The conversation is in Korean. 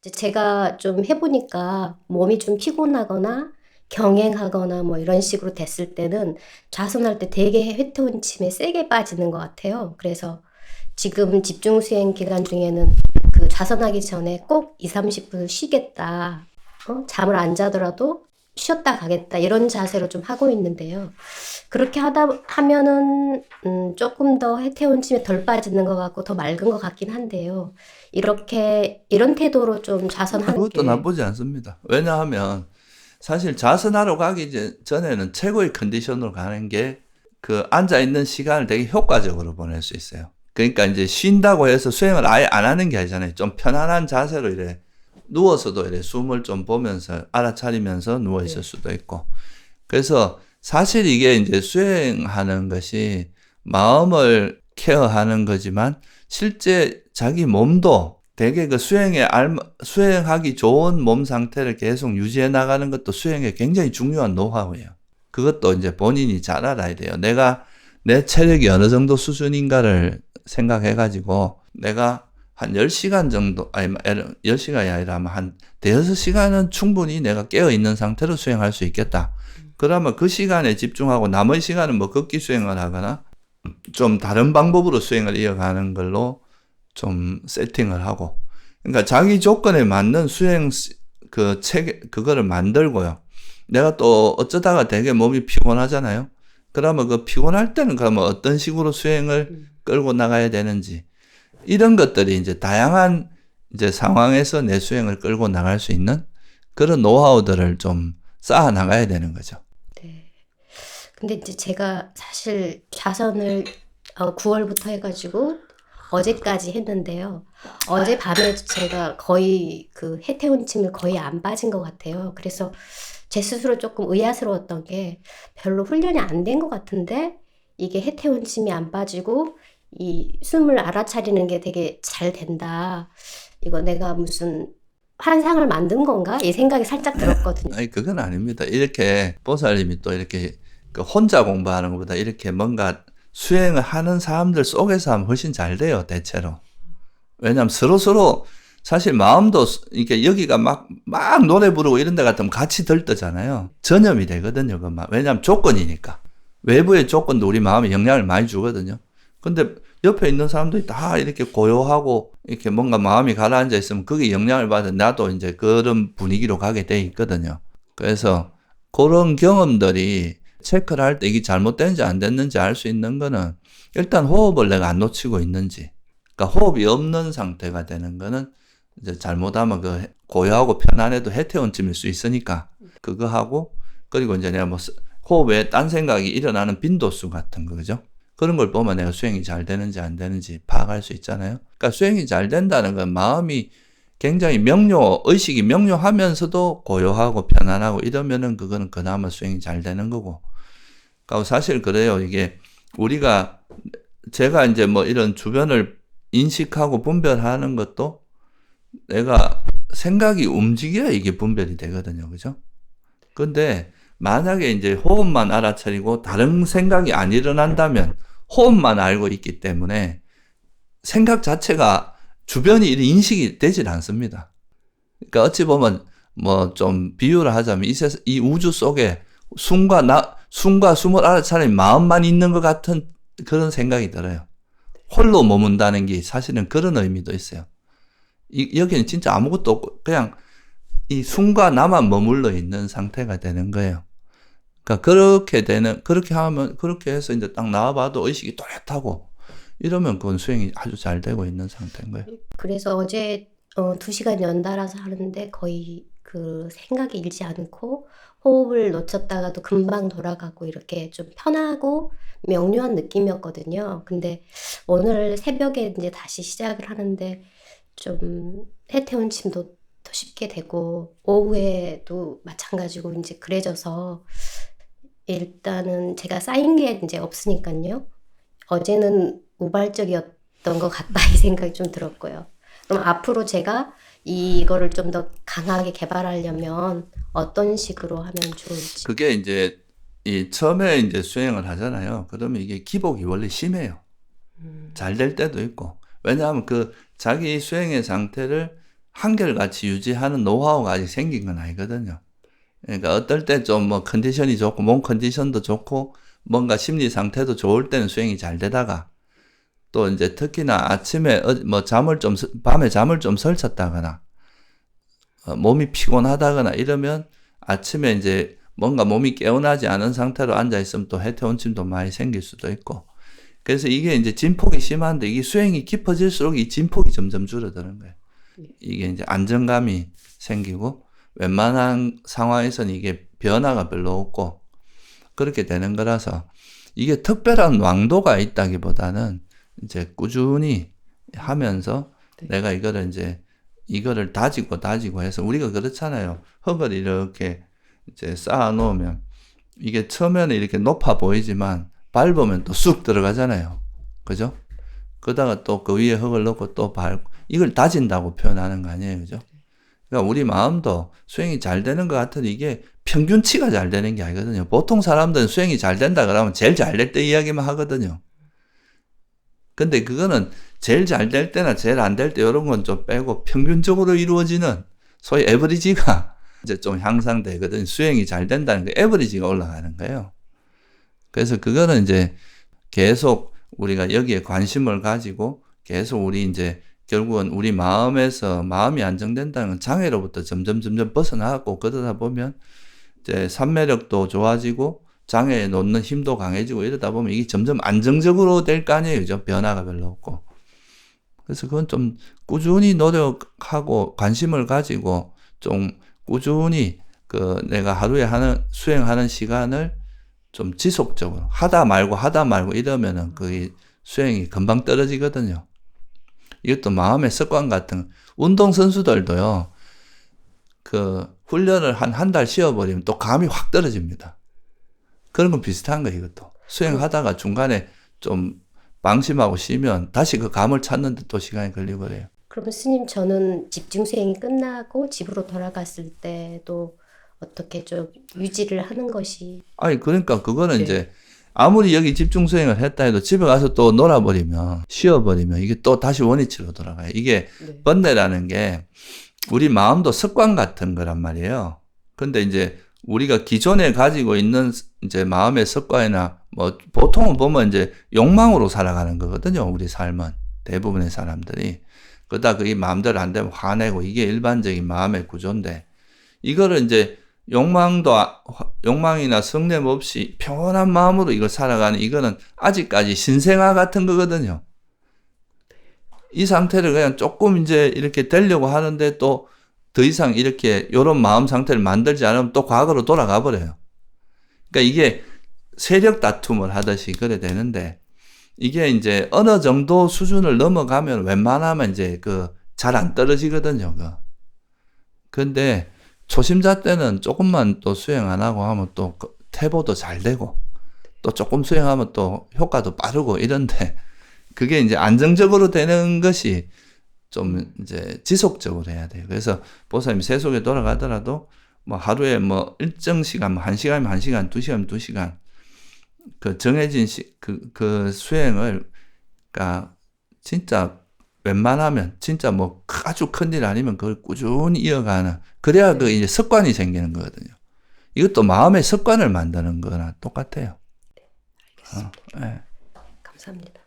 이제 제가 좀 해보니까 몸이 좀 피곤하거나 경행하거나 뭐 이런 식으로 됐을 때는 좌선할 때 되게 회투운침에 세게 빠지는 것 같아요. 그래서 지금 집중 수행 기간 중에는 그 좌선하기 전에 꼭 2, 30분을 쉬겠다. 잠을 안 자더라도 쉬었다 가겠다. 이런 자세로 좀 하고 있는데요. 그렇게 하면은 조금 더 해태운침에 덜 빠지는 것 같고 더 맑은 것 같긴 한데요. 이런 태도로 좀 좌선하는 그것도 게 나쁘지 않습니다. 왜냐하면 사실 자선하러 가기 전에는 최고의 컨디션으로 가는 게 그 앉아있는 시간을 되게 효과적으로 보낼 수 있어요. 그러니까 이제 쉰다고 해서 수행을 아예 안 하는 게 아니잖아요. 좀 편안한 자세로 이래 누워서도 이래 숨을 좀 보면서 알아차리면서 누워 있을 네. 수도 있고. 그래서 사실 이게 이제 수행하는 것이 마음을 케어하는 거지만 실제 자기 몸도 되게 그 수행하기 좋은 몸 상태를 계속 유지해 나가는 것도 수행에 굉장히 중요한 노하우예요. 그것도 이제 본인이 잘 알아야 돼요. 내가 내 체력이 어느 정도 수준인가를 생각해가지고 내가 한 10시간 정도, 아니, 10시간이 아니라 한 대여섯 시간은 충분히 내가 깨어있는 상태로 수행할 수 있겠다. 그러면 그 시간에 집중하고 나머지 시간은 뭐 걷기 수행을 하거나 좀 다른 방법으로 수행을 이어가는 걸로 좀 세팅을 하고. 그러니까 자기 조건에 맞는 수행 그거를 만들고요. 내가 또 어쩌다가 되게 몸이 피곤하잖아요. 그러면 그 피곤할 때는 그러면 어떤 식으로 수행을 끌고 나가야 되는지. 이런 것들이 이제 다양한 이제 상황에서 내 수행을 끌고 나갈 수 있는 그런 노하우들을 좀 쌓아 나가야 되는 거죠. 네. 근데 이제 제가 사실 좌선을 9월부터 해가지고 어제까지 했는데요. 어젯밤에 제가 거의 그 해태운침을 거의 안 빠진 것 같아요. 그래서 제 스스로 조금 의아스러웠던 게 별로 훈련이 안 된 것 같은데 이게 해태운침이 안 빠지고 이 숨을 알아차리는 게 되게 잘 된다. 이거 내가 무슨 환상을 만든 건가? 이 생각이 살짝 들었거든요. 아니, 그건 아닙니다. 이렇게 보살님이 또 이렇게 그 혼자 공부하는 것보다 이렇게 뭔가 수행을 하는 사람들 속에서 하면 훨씬 잘 돼요, 대체로. 왜냐면 서로서로 사실 마음도 이렇게 여기가 막 노래 부르고 이런 데 같으면 같이 들떠잖아요. 전염이 되거든요, 그만. 왜냐면 조건이니까. 외부의 조건도 우리 마음에 영향을 많이 주거든요. 근데 옆에 있는 사람들이 다 이렇게 고요하고 이렇게 뭔가 마음이 가라앉아 있으면 그게 영향을 받아 나도 이제 그런 분위기로 가게 돼 있거든요. 그래서 그런 경험들이 체크를 할 때 이게 잘못됐는지 안 됐는지 알 수 있는 거는 일단 호흡을 내가 안 놓치고 있는지. 그러니까 호흡이 없는 상태가 되는 거는 이제 잘못하면 그 고요하고 편안해도 해태운쯤일 수 있으니까 그거 하고 그리고 이제 내가 뭐 호흡에 딴 생각이 일어나는 빈도수 같은 거죠. 그런 걸 보면 내가 수행이 잘 되는지 안 되는지 파악할 수 있잖아요. 그러니까 수행이 잘 된다는 건 마음이 굉장히 의식이 명료하면서도 고요하고 편안하고 이러면은 그거는 그나마 수행이 잘 되는 거고. 그러니까 사실 그래요. 이게 제가 이제 뭐 이런 주변을 인식하고 분별하는 것도 내가 생각이 움직여야 이게 분별이 되거든요. 그죠? 근데 만약에 이제 호흡만 알아차리고 다른 생각이 안 일어난다면 호흡만 알고 있기 때문에 생각 자체가 주변이 인식이 되질 않습니다. 그러니까 어찌 보면 뭐 좀 비유를 하자면 이 우주 속에 숨과 숨을 알아차리는 마음만 있는 것 같은 그런 생각이 들어요. 홀로 머문다는 게 사실은 그런 의미도 있어요. 여기는 진짜 아무것도 없고 그냥 이 숨과 나만 머물러 있는 상태가 되는 거예요. 그러니까 그렇게 해서 이제 딱 나와봐도 의식이 또렷하고 이러면 그건 수행이 아주 잘 되고 있는 상태인 거예요. 그래서 어제 2시간 연달아서 하는데 거의 그 생각이 일지 않고 호흡을 놓쳤다가도 금방 돌아가고 이렇게 좀 편하고 명료한 느낌이었거든요. 근데 오늘 새벽에 이제 다시 시작을 하는데 좀 해태운침도 더 쉽게 되고 오후에도 마찬가지고 이제 그래져서 일단은 제가 쌓인 게 이제 없으니까요. 어제는 우발적이었던 것 같다 이 생각이 좀 들었고요. 그럼 앞으로 제가 이거를 좀 더 강하게 개발하려면 어떤 식으로 하면 좋을지. 그게 이제 처음에 이제 수행을 하잖아요. 그러면 이게 기복이 원래 심해요. 잘 될 때도 있고. 왜냐하면 그 자기 수행의 상태를 한결같이 유지하는 노하우가 아직 생긴 건 아니거든요. 그러니까 어떨 때 좀 뭐 컨디션이 좋고 몸 컨디션도 좋고 뭔가 심리 상태도 좋을 때는 수행이 잘 되다가 또 이제 특히나 아침에 뭐 밤에 잠을 좀 설쳤다거나 몸이 피곤하다거나 이러면 아침에 이제 뭔가 몸이 개운하지 않은 상태로 앉아 있으면 또 해태원침도 많이 생길 수도 있고 그래서 이게 이제 진폭이 심한데 이게 수행이 깊어질수록 이 진폭이 점점 줄어드는 거예요. 이게 이제 안정감이 생기고 웬만한 상황에서는 이게 변화가 별로 없고 그렇게 되는 거라서 이게 특별한 왕도가 있다기보다는 이제 꾸준히 하면서 내가 이거를 다지고 해서 우리가 그렇잖아요. 흙을 이렇게 이제 쌓아 놓으면 이게 처음에는 이렇게 높아 보이지만 밟으면 또 쑥 들어가잖아요. 그죠? 그러다가 또 그 위에 흙을 넣고 또 밟고 이걸 다진다고 표현하는 거 아니에요. 그죠? 그러니까 우리 마음도 수행이 잘 되는 것 같아도 이게 평균치가 잘 되는 게 아니거든요. 보통 사람들은 수행이 잘 된다 그러면 제일 잘 될 때 이야기만 하거든요. 근데 그거는 제일 잘 될 때나 제일 안 될 때 이런 건 좀 빼고 평균적으로 이루어지는 소위 에버리지가 이제 좀 향상되거든요. 수행이 잘 된다는 게 에버리지가 올라가는 거예요. 그래서 그거는 이제 계속 우리가 여기에 관심을 가지고 계속 우리 이제 결국은 우리 마음이 안정된다는 건 장애로부터 점점 벗어나고 그러다 보면 이제 삼매력도 좋아지고 장애에 놓는 힘도 강해지고 이러다 보면 이게 점점 안정적으로 될 거 아니에요. 그죠? 변화가 별로 없고. 그래서 그건 좀 꾸준히 노력하고 관심을 가지고 좀 꾸준히 내가 하루에 수행하는 시간을 좀 지속적으로 하다 말고 이러면은 그 수행이 금방 떨어지거든요. 이것도 마음의 습관 같은 운동선수들도요. 훈련을 한 달 쉬어버리면 또 감이 확 떨어집니다. 그런 건 비슷한 거예요, 이것도. 수행하다가 중간에 좀 방심하고 쉬면 다시 그 감을 찾는데 또 시간이 걸리고 그래요. 그러면 스님, 저는 집중 수행이 끝나고 집으로 돌아갔을 때도 어떻게 좀 유지를 하는 것이. 아니, 그러니까 그거는 이제 아무리 여기 집중 수행을 했다 해도 집에 가서 또 놀아버리면, 쉬어버리면 이게 또 다시 원위치로 돌아가요. 이게 번뇌라는 게 우리 마음도 습관 같은 거란 말이에요. 근데 이제 우리가 기존에 가지고 있는 이제 마음의 습관이나 뭐 보통은 보면 이제 욕망으로 살아가는 거거든요. 우리 삶은 대부분의 사람들이. 그러다 그게 마음대로 안 되면 화내고 이게 일반적인 마음의 구조인데 이거를 이제 욕망이나 성냄 없이 평온한 마음으로 이걸 살아가는 이거는 아직까지 신생아 같은 거거든요. 이 상태를 그냥 조금 이제 이렇게 되려고 하는데 또 더 이상 이렇게 요런 마음 상태를 만들지 않으면 또 과거로 돌아가 버려요. 그러니까 이게 세력 다툼을 하듯이 그래 되는데 이게 이제 어느 정도 수준을 넘어가면 웬만하면 이제 잘 안 떨어지거든요. 근데 초심자 때는 조금만 또 수행 안 하고 하면 또 태보도 잘 되고 또 조금 수행하면 또 효과도 빠르고 이런데 그게 이제 안정적으로 되는 것이 좀 이제 지속적으로 해야 돼요. 그래서 보살님이 세속에 돌아가더라도 뭐 하루에 뭐 일정 시간, 뭐 1시간이면 1시간, 2시간이면 2시간 그 정해진 그 수행을 그러니까 진짜 웬만하면 진짜 뭐 아주 큰일 아니면 그걸 꾸준히 이어가는 그래야 그 이제 습관이 생기는 거거든요. 이것도 마음의 습관을 만드는 거나 똑같아요. 알겠습니다. 네. 감사합니다.